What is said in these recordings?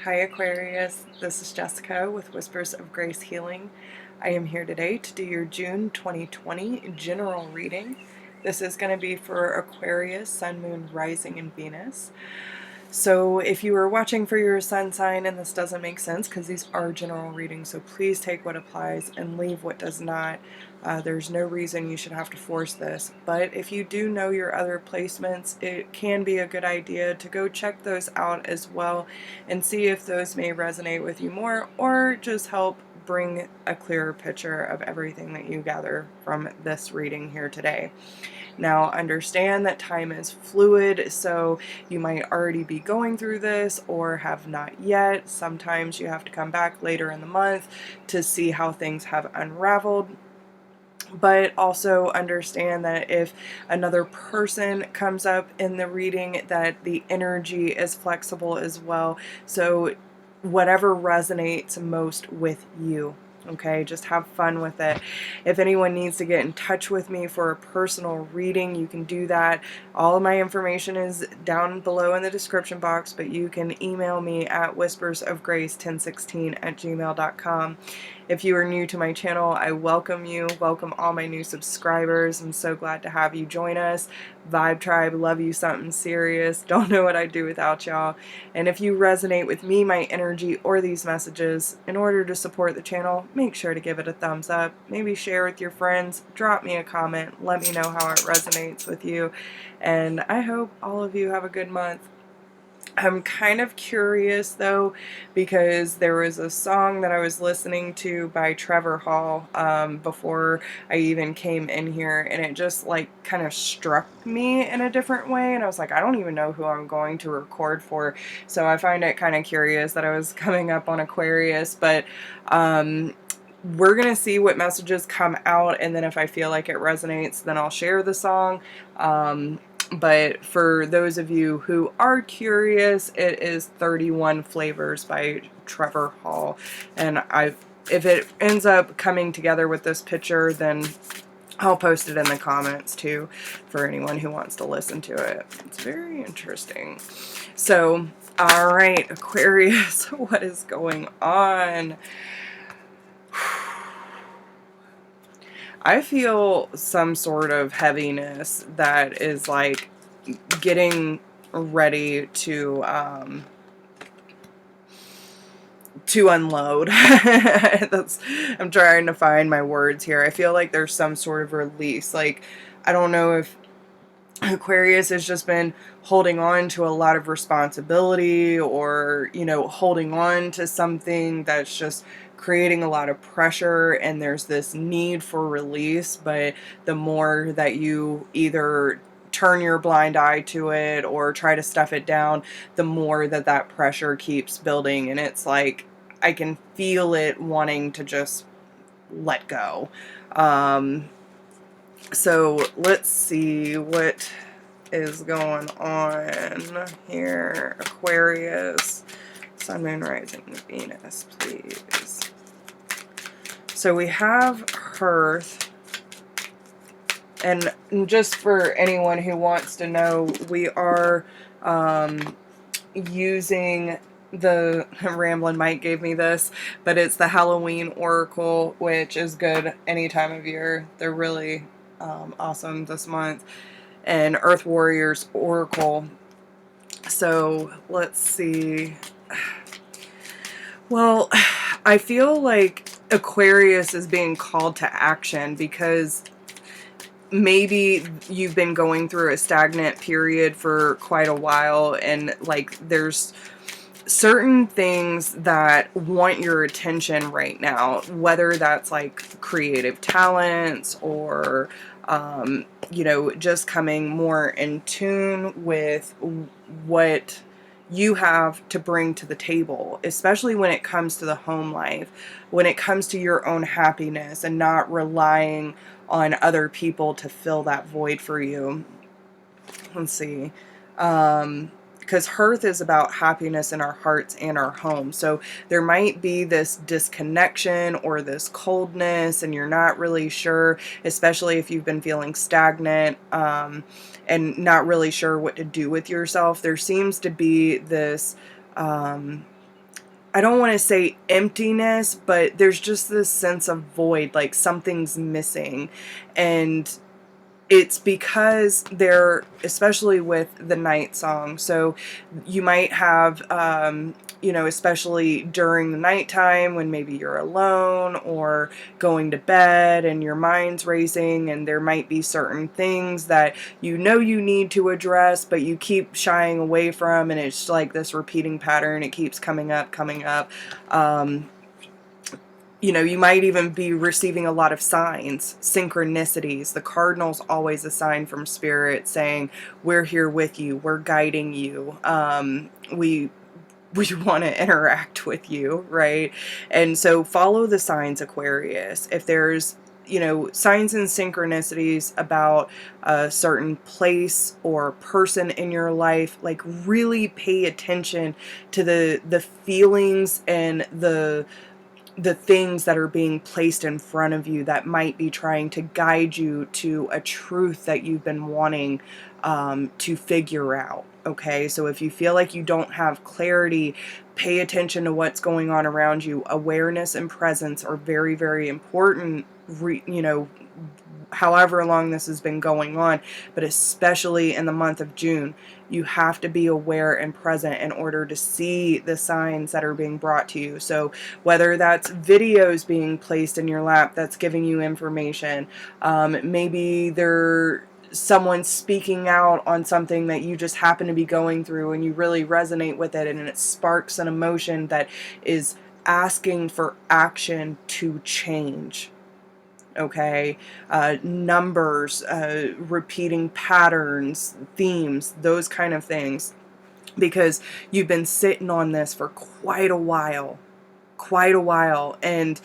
Hi Aquarius, this is Jessica with Whispers of Grace Healing. I am here today to do your June 2020 general reading. This is going to be for Aquarius, Sun, Moon, Rising, and Venus. So if you are watching for your sun sign and this doesn't make sense, because these are general readings, so please take what applies and leave what does not. There's no reason you should have to force this. But if you do know your other placements, it can be a good idea to go check those out as well and see if those may resonate with you more or just help bring a clearer picture of everything that you gather from this reading here today. Now, understand that time is fluid, so you might already be going through this or have not yet. Sometimes you have to come back later in the month to see how things have unraveled. But also understand that if another person comes up in the reading, that the energy is flexible as well. So whatever resonates most with you. Okay, just have fun with it. If anyone needs to get in touch with me for a personal reading, you can do that. All of my information is down below in the description box, but you can email me at whispersofgrace1016@gmail.com. If you are new to my channel, I welcome you. Welcome all my new subscribers. I'm so glad to have you join us. Vibe Tribe, love you something serious. Don't know what I'd do without y'all. And if you resonate with me, my energy, or these messages, in order to support the channel, make sure to give it a thumbs up. Maybe share with your friends. Drop me a comment. Let me know how it resonates with you. And I hope all of you have a good month. I'm kind of curious though, because there was a song that I was listening to by Trevor Hall before I even came in here, and it just like kind of struck me in a different way, and I was like, I don't even know who I'm going to record for. So I find it kind of curious that I was coming up on Aquarius, but we're gonna see what messages come out, and then if I feel like it resonates, then I'll share the song. But for those of you who are curious, it is 31 Flavors by Trevor Hall. And if it ends up coming together with this picture, then I'll post it in the comments too for anyone who wants to listen to it. It's very interesting. So, all right, Aquarius, what is going on? I feel some sort of heaviness that is like getting ready to unload. I'm trying to find my words here. I feel like there's some sort of release. Like, I don't know if Aquarius has just been holding on to a lot of responsibility, or, you know, holding on to something that's just creating a lot of pressure, and there's this need for release. But the more that you either turn your blind eye to it or try to stuff it down, the more that pressure keeps building, and it's like I can feel it wanting to just let go. So let's see what is going on here. Aquarius, Sun, Moon, Rising, Venus, please. So we have Hearth. And just for anyone who wants to know, we are using the Ramblin' Mike gave me this, but it's the Halloween Oracle, which is good any time of year. They're really awesome this month. And Earth Warriors Oracle. So let's see. Well, I feel like Aquarius is being called to action because maybe you've been going through a stagnant period for quite a while, and like there's certain things that want your attention right now, whether that's like creative talents or you know, just coming more in tune with what you have to bring to the table, especially when it comes to the home life, when it comes to your own happiness and not relying on other people to fill that void for you. Let's see. Because Hearth is about happiness in our hearts and our home. So there might be this disconnection or this coldness, and you're not really sure, especially if you've been feeling stagnant and not really sure what to do with yourself. There seems to be this I don't want to say emptiness, but there's just this sense of void, like something's missing. And it's because they're, especially with the night song, so you might have, especially during the nighttime when maybe you're alone or going to bed and your mind's racing, and there might be certain things that you need to address, but you keep shying away from, and it's like this repeating pattern. It keeps coming up, coming up. You might even be receiving a lot of signs, synchronicities. The cardinal's always a sign from spirit saying, we're here with you, we're guiding you, we want to interact with you, right? And so follow the signs, Aquarius. If there's, signs and synchronicities about a certain place or person in your life, like really pay attention to the feelings and the things that are being placed in front of you that might be trying to guide you to a truth that you've been wanting to figure out. Okay, so if you feel like you don't have clarity, pay attention to what's going on around you. Awareness and presence are very, very important, however long this has been going on, but especially in the month of June. You have to be aware and present in order to see the signs that are being brought to you. So whether that's videos being placed in your lap that's giving you information, maybe someone speaking out on something that you just happen to be going through and you really resonate with it, and it sparks an emotion that is asking for action to change. Okay, numbers, repeating patterns, themes, those kind of things, because you've been sitting on this for quite a while, and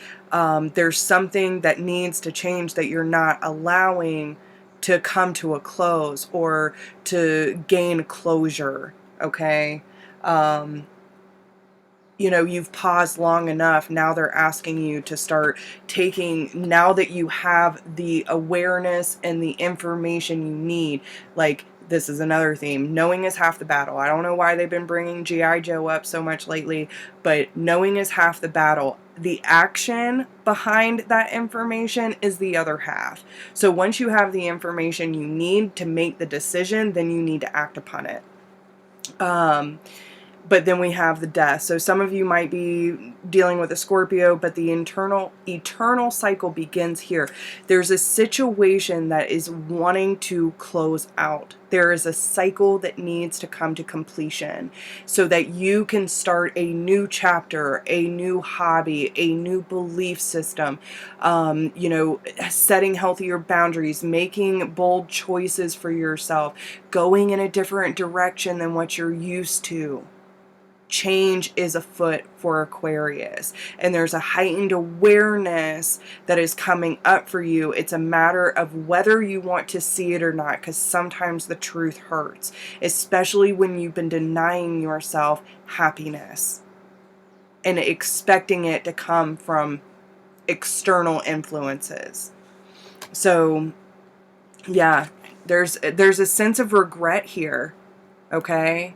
there's something that needs to change that you're not allowing to come to a close or to gain closure. Okay. You've paused long enough. Now they're asking you to start taking, now that you have the awareness and the information you need. Like, this is another theme. Knowing is half the battle. I don't know why they've been bringing G.I. Joe up so much lately, but knowing is half the battle. The action behind that information is the other half. So once you have the information you need to make the decision, then you need to act upon it. But then we have the death. So some of you might be dealing with a Scorpio, but the eternal cycle begins here. There's a situation that is wanting to close out. There is a cycle that needs to come to completion so that you can start a new chapter, a new hobby, a new belief system, setting healthier boundaries, making bold choices for yourself, going in a different direction than what you're used to. Change is afoot for Aquarius, and there's a heightened awareness that is coming up for you. It's a matter of whether you want to see it or not, because sometimes the truth hurts, especially when you've been denying yourself happiness and expecting it to come from external influences. So yeah, there's a sense of regret here. Okay,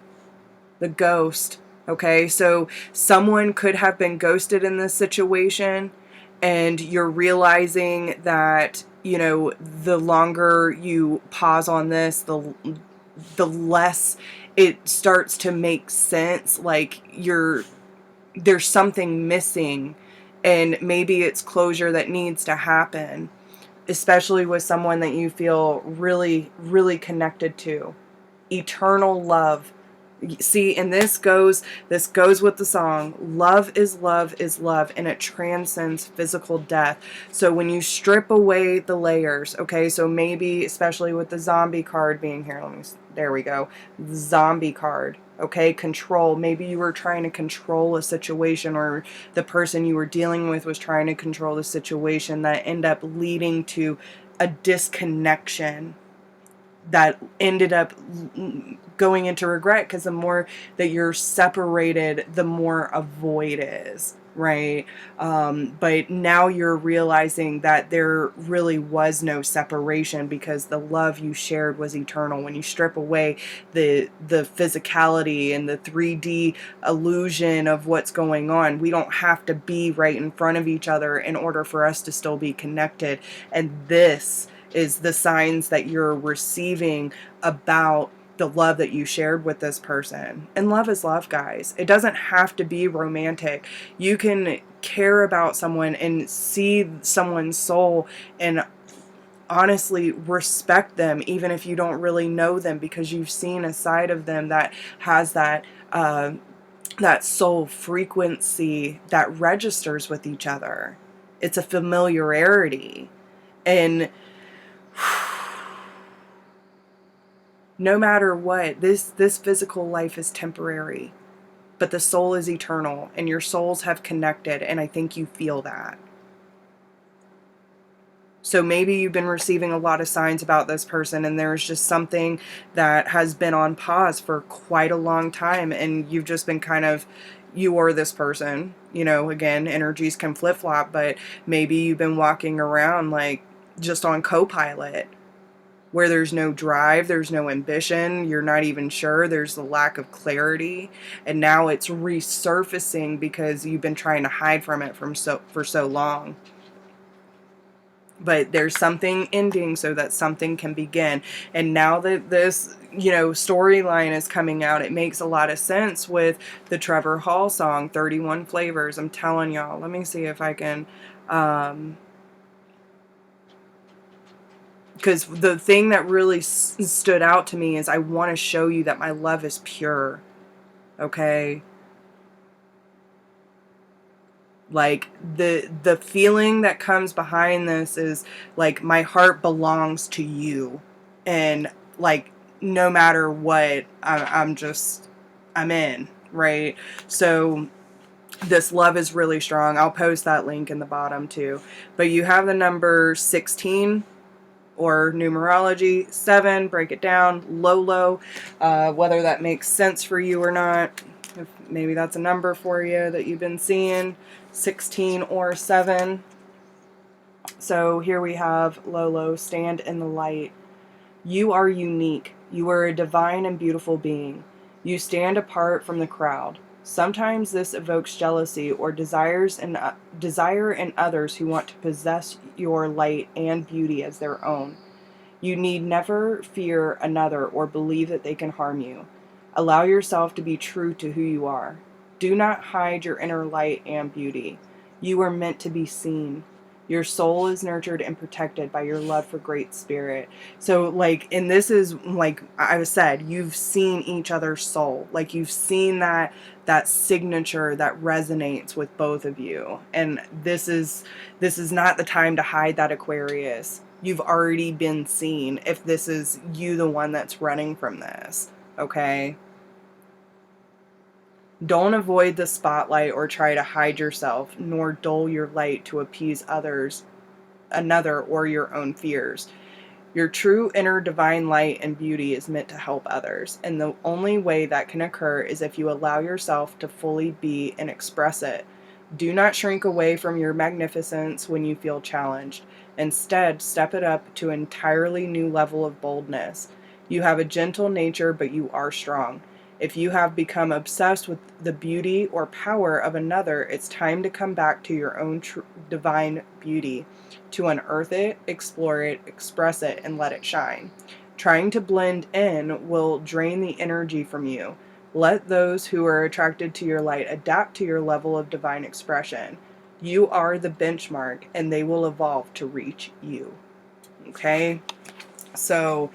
the ghost. Okay, so someone could have been ghosted in this situation, and you're realizing that, the longer you pause on this, the less it starts to make sense. Like, there's something missing, and maybe it's closure that needs to happen, especially with someone that you feel really, really connected to. Eternal love. See, and this goes with the song, love is love is love, and it transcends physical death. So when you strip away the layers, okay, so maybe, especially with the zombie card being here, there we go, the zombie card, okay, control. Maybe you were trying to control a situation, or the person you were dealing with was trying to control the situation, that ended up leading to a disconnection that ended up going into regret, because the more that you're separated, the more a void is, right? But now you're realizing that there really was no separation because the love you shared was eternal. When you strip away the physicality and the 3D illusion of what's going on, we don't have to be right in front of each other in order for us to still be connected. And this is the signs that you're receiving about the love that you shared with this person. And love is love, guys. It doesn't have to be romantic. You can care about someone and see someone's soul and honestly respect them, even if you don't really know them, because you've seen a side of them that has that soul frequency that registers with each other. It's a familiarity. And no matter what, this physical life is temporary, but the soul is eternal, and your souls have connected, and I think you feel that. So maybe you've been receiving a lot of signs about this person, and there's just something that has been on pause for quite a long time, and you've just been kind of, you or this person, you know, again, energies can flip-flop, but maybe you've been walking around like just on co-pilot, where there's no drive, there's no ambition, you're not even sure, there's the lack of clarity, and now it's resurfacing because you've been trying to hide from it for so long. But there's something ending so that something can begin. And now that this, you know, storyline is coming out, it makes a lot of sense with the Trevor Hall song, 31 Flavors. I'm telling y'all, let me see if I can, because the thing that really stood out to me is I want to show you that my love is pure, okay? Like the feeling that comes behind this is like my heart belongs to you, and like no matter what, I'm in, right? So this love is really strong. I'll post that link in the bottom too. But you have the number 16, or numerology 7, break it down, Lolo, whether that makes sense for you or not. If maybe that's a number for you that you've been seeing, 16 or 7. So here we have Lolo, stand in the light. You are unique. You are a divine and beautiful being. You stand apart from the crowd. Sometimes this evokes jealousy or desire in others who want to possess your light and beauty as their own. You need never fear another or believe that they can harm you. Allow yourself to be true to who you are. Do not hide your inner light and beauty. You are meant to be seen. Your soul is nurtured and protected by your love for Great Spirit. So, like, and this is, like I said, you've seen each other's soul. Like, you've seen that signature that resonates with both of you. And this is not the time to hide that, Aquarius. You've already been seen if this is you, the one that's running from this, okay? Don't avoid the spotlight or try to hide yourself, nor dull your light to appease another, or your own fears. Your true inner divine light and beauty is meant to help others, and the only way that can occur is if you allow yourself to fully be and express it. Do not shrink away from your magnificence when you feel challenged. Instead, step it up to an entirely new level of boldness. You have a gentle nature, but you are strong. If you have become obsessed with the beauty or power of another, it's time to come back to your own divine beauty, to unearth it, explore it, express it, and let it shine. Trying to blend in will drain the energy from you. Let those who are attracted to your light adapt to your level of divine expression. You are the benchmark, and they will evolve to reach you. Okay? So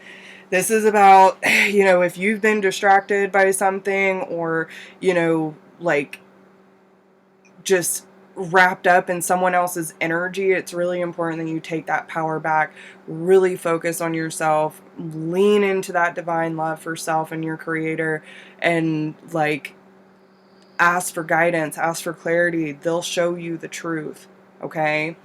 this is about, you know, if you've been distracted by something, or, you know, like just wrapped up in someone else's energy, it's really important that you take that power back, really focus on yourself, lean into that divine love for self and your creator, and like ask for guidance, ask for clarity. They'll show you the truth, okay?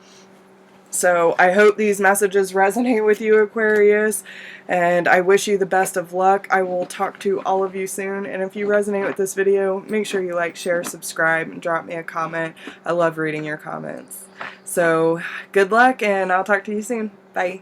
So I hope these messages resonate with you, Aquarius, and I wish you the best of luck. I will talk to all of you soon, and if you resonate with this video, make sure you like, share, subscribe, and drop me a comment. I love reading your comments. So good luck, and I'll talk to you soon. Bye.